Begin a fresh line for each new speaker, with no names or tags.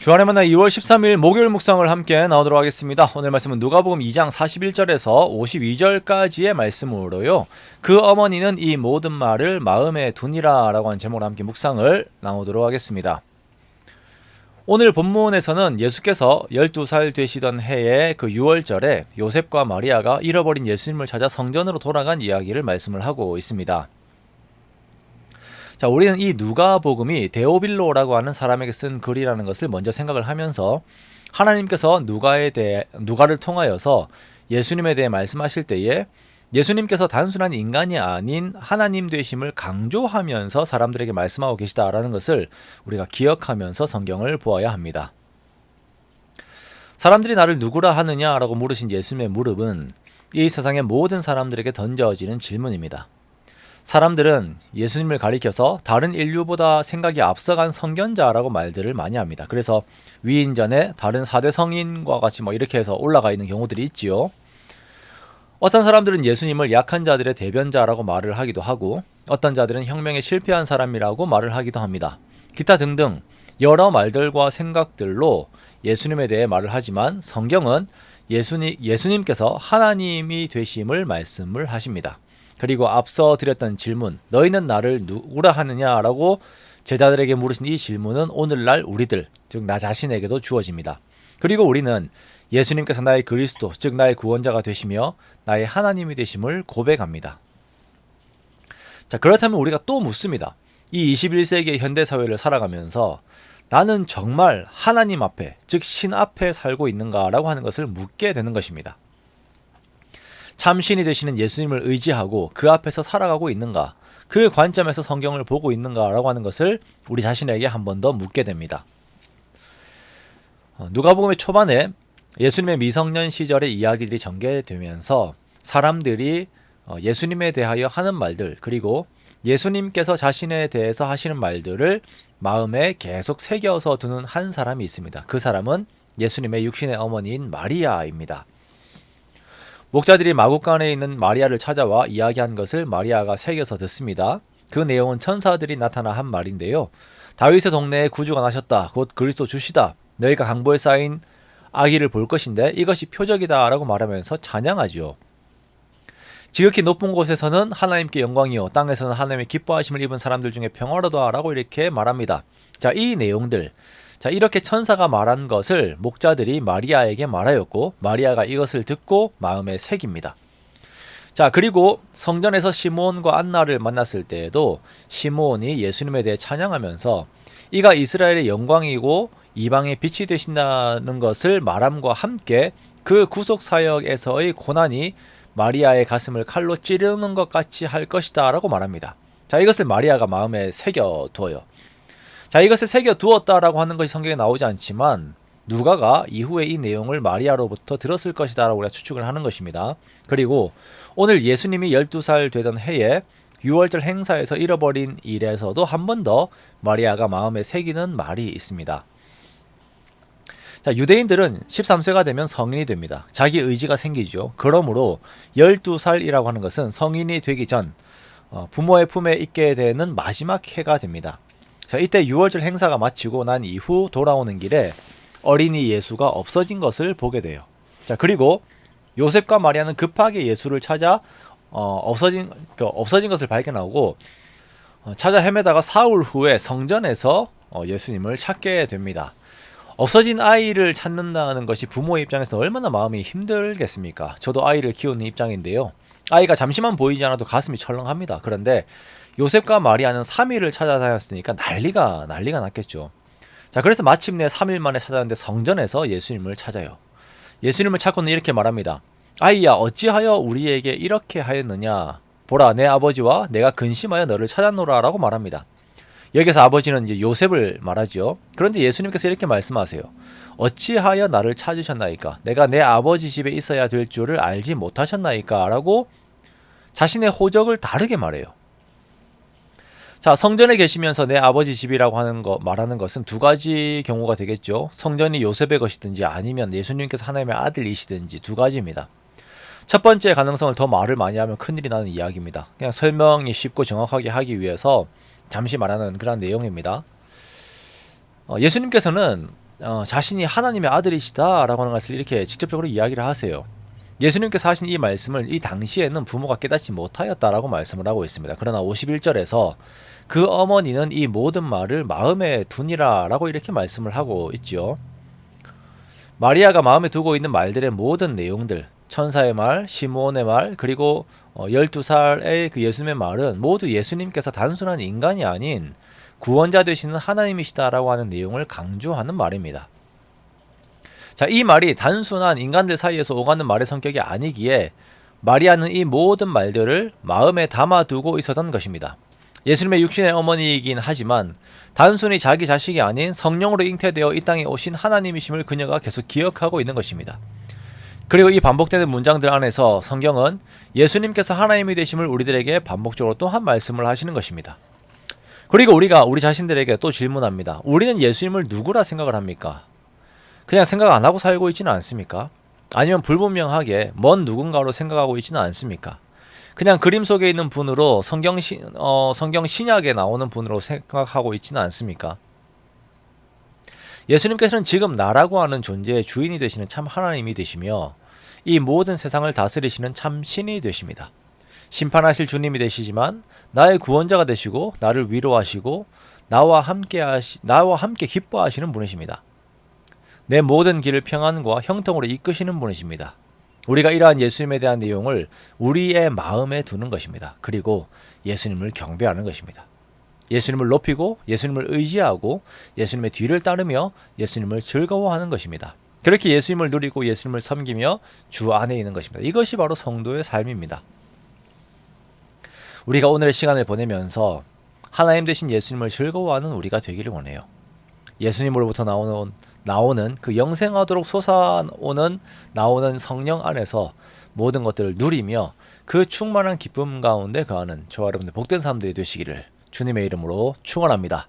주안의 만나 2월 13일 목요일 묵상을 함께 나오도록 하겠습니다. 오늘 말씀은 누가복음 2장 41절에서 52절까지의 말씀으로요. 그 어머니는 이 모든 말을 마음에 두니라 라고 하는 제목으로 함께 묵상을 나오도록 하겠습니다. 오늘 본문에서는 예수께서 12살 되시던 해의 그 6월절에 요셉과 마리아가 잃어버린 예수님을 찾아 성전으로 돌아간 이야기를 말씀을 하고 있습니다. 자, 우리는 이 누가복음이 데오빌로라고 하는 사람에게 쓴 글이라는 것을 먼저 생각을 하면서 하나님께서 누가를 통하여서 예수님에 대해 말씀하실 때에 예수님께서 단순한 인간이 아닌 하나님 되심을 강조하면서 사람들에게 말씀하고 계시다라는 것을 우리가 기억하면서 성경을 보아야 합니다. 사람들이 나를 누구라 하느냐라고 물으신 예수님의 물음은 이 세상의 모든 사람들에게 던져지는 질문입니다. 사람들은 예수님을 가리켜서 다른 인류보다 생각이 앞서간 성견자라고 말들을 많이 합니다. 그래서 위인전에 다른 4대 성인과 같이 이렇게 해서 올라가 있는 경우들이 있지요. 어떤 사람들은 예수님을 약한 자들의 대변자라고 말을 하기도 하고 어떤 자들은 혁명에 실패한 사람이라고 말을 하기도 합니다. 기타 등등 여러 말들과 생각들로 예수님에 대해 말을 하지만 성경은 예수님께서 하나님이 되심을 말씀을 하십니다. 그리고 앞서 드렸던 질문, 너희는 나를 누구라 하느냐라고 제자들에게 물으신 이 질문은 오늘날 우리들, 즉 나 자신에게도 주어집니다. 그리고 우리는 예수님께서 나의 그리스도, 즉 나의 구원자가 되시며 나의 하나님이 되심을 고백합니다. 자, 그렇다면 우리가 또 묻습니다. 이 21세기의 현대사회를 살아가면서 나는 정말 하나님 앞에, 즉 신 앞에 살고 있는가라고 하는 것을 묻게 되는 것입니다. 참신이 되시는 예수님을 의지하고 그 앞에서 살아가고 있는가, 그 관점에서 성경을 보고 있는가라고 하는 것을 우리 자신에게 한 번 더 묻게 됩니다. 누가복음의 초반에 예수님의 미성년 시절의 이야기들이 전개되면서 사람들이 예수님에 대하여 하는 말들, 그리고 예수님께서 자신에 대해서 하시는 말들을 마음에 계속 새겨서 두는 한 사람이 있습니다. 그 사람은 예수님의 육신의 어머니인 마리아입니다. 목자들이 마국간에 있는 마리아를 찾아와 이야기한 것을 마리아가 새겨서 듣습니다. 그 내용은 천사들이 나타나 한 말인데요. 다윗의 동네에 구주가 나셨다. 곧 그리스도 주시다. 너희가 강보에 쌓인 아기를 볼 것인데 이것이 표적이다 라고 말하면서 찬양하지요. 지극히 높은 곳에서는 하나님께 영광이요 땅에서는 하나님의 기뻐하심을 입은 사람들 중에 평화로다 라고 이렇게 말합니다. 자, 이 내용들, 이렇게 천사가 말한 것을 목자들이 마리아에게 말하였고 마리아가 이것을 듣고 마음에 새깁니다. 자, 그리고 성전에서 시므온과 안나를 만났을 때에도 시므온이 예수님에 대해 찬양하면서 이가 이스라엘의 영광이고 이방의 빛이 되신다는 것을 말함과 함께 그 구속사역에서의 고난이 마리아의 가슴을 칼로 찌르는 것 같이 할 것이다 라고 말합니다. 자, 이것을 마리아가 마음에 새겨두어요. 자, 이것을 새겨두었다라고 하는 것이 성경에 나오지 않지만 누가가 이후에 이 내용을 마리아로부터 들었을 것이다 라고 우리가 추측을 하는 것입니다. 그리고 오늘 예수님이 12살 되던 해에 6월절 행사에서 잃어버린 일에서도 한 번 더 마리아가 마음에 새기는 말이 있습니다. 자, 유대인들은 13세가 되면 성인이 됩니다. 자기 의지가 생기죠. 그러므로 12살이라고 하는 것은 성인이 되기 전 부모의 품에 있게 되는 마지막 해가 됩니다. 자, 이때 6월절 행사가 마치고 난 이후 돌아오는 길에 어린이 예수가 없어진 것을 보게 돼요. 자, 그리고 요셉과 마리아는 급하게 예수를 찾아 없어진 것을 발견하고 찾아 헤매다가 사흘 후에 성전에서 예수님을 찾게 됩니다. 없어진 아이를 찾는다는 것이 부모의 입장에서 얼마나 마음이 힘들겠습니까? 저도 아이를 키우는 입장인데요. 아이가 잠시만 보이지 않아도 가슴이 철렁합니다. 그런데 요셉과 마리아는 3일을 찾아다녔으니까 난리가 났겠죠. 자, 그래서 마침내 3일 만에 찾아왔는데 성전에서 예수님을 찾아요. 예수님을 찾고는 이렇게 말합니다. 아이야, 어찌하여 우리에게 이렇게 하였느냐? 보라, 내 아버지와 내가 근심하여 너를 찾아노라 라고 말합니다. 여기서 아버지는 이제 요셉을 말하죠. 그런데 예수님께서 이렇게 말씀하세요. 어찌하여 나를 찾으셨나이까? 내가 내 아버지 집에 있어야 될 줄을 알지 못하셨나이까? 라고 자신의 호적을 다르게 말해요. 자, 성전에 계시면서 내 아버지 집이라고 말하는 것은 두 가지 경우가 되겠죠. 성전이 요셉의 것이든지 아니면 예수님께서 하나님의 아들이시든지 두 가지입니다. 첫 번째 가능성을 더 말을 많이 하면 큰일이 나는 이야기입니다. 그냥 설명이 쉽고 정확하게 하기 위해서 잠시 말하는 그런 내용입니다. 예수님께서는 자신이 하나님의 아들이시다라고 하는 것을 이렇게 직접적으로 이야기를 하세요. 예수님께서 하신 이 말씀을 이 당시에는 부모가 깨닫지 못하였다라고 말씀을 하고 있습니다. 그러나 51절에서 그 어머니는 이 모든 말을 마음에 두니라라고 이렇게 말씀을 하고 있죠. 마리아가 마음에 두고 있는 말들의 모든 내용들, 천사의 말, 시므온의 말, 그리고 12살의 그 예수님의 말은 모두 예수님께서 단순한 인간이 아닌 구원자 되시는 하나님이시다라고 하는 내용을 강조하는 말입니다. 자, 이 말이 단순한 인간들 사이에서 오가는 말의 성격이 아니기에 마리아는 이 모든 말들을 마음에 담아두고 있었던 것입니다. 예수님의 육신의 어머니이긴 하지만 단순히 자기 자식이 아닌 성령으로 잉태되어 이 땅에 오신 하나님이심을 그녀가 계속 기억하고 있는 것입니다. 그리고 이 반복되는 문장들 안에서 성경은 예수님께서 하나님이 되심을 우리들에게 반복적으로 또 한 말씀을 하시는 것입니다. 그리고 우리가 우리 자신들에게 또 질문합니다. 우리는 예수님을 누구라 생각을 합니까? 그냥 생각 안 하고 살고 있지는 않습니까? 아니면 불분명하게 먼 누군가로 생각하고 있지는 않습니까? 그냥 그림 속에 있는 분으로 성경 신약에 나오는 분으로 생각하고 있지는 않습니까? 예수님께서는 지금 나라고 하는 존재의 주인이 되시는 참 하나님이 되시며 이 모든 세상을 다스리시는 참 신이 되십니다. 심판하실 주님이 되시지만 나의 구원자가 되시고 나를 위로하시고 나와 함께 기뻐하시는 분이십니다. 내 모든 길을 평안과 형통으로 이끄시는 분이십니다. 우리가 이러한 예수님에 대한 내용을 우리의 마음에 두는 것입니다. 그리고 예수님을 경배하는 것입니다. 예수님을 높이고 예수님을 의지하고 예수님의 뒤를 따르며 예수님을 즐거워하는 것입니다. 그렇게 예수님을 누리고 예수님을 섬기며 주 안에 있는 것입니다. 이것이 바로 성도의 삶입니다. 우리가 오늘의 시간을 보내면서 하나님 되신 예수님을 즐거워하는 우리가 되기를 원해요. 예수님으로부터 나오는 그 영생하도록 나오는 성령 안에서 모든 것들을 누리며 그 충만한 기쁨 가운데 거하는 저와 여러분들 복된 사람들이 되시기를 주님의 이름으로 축원합니다.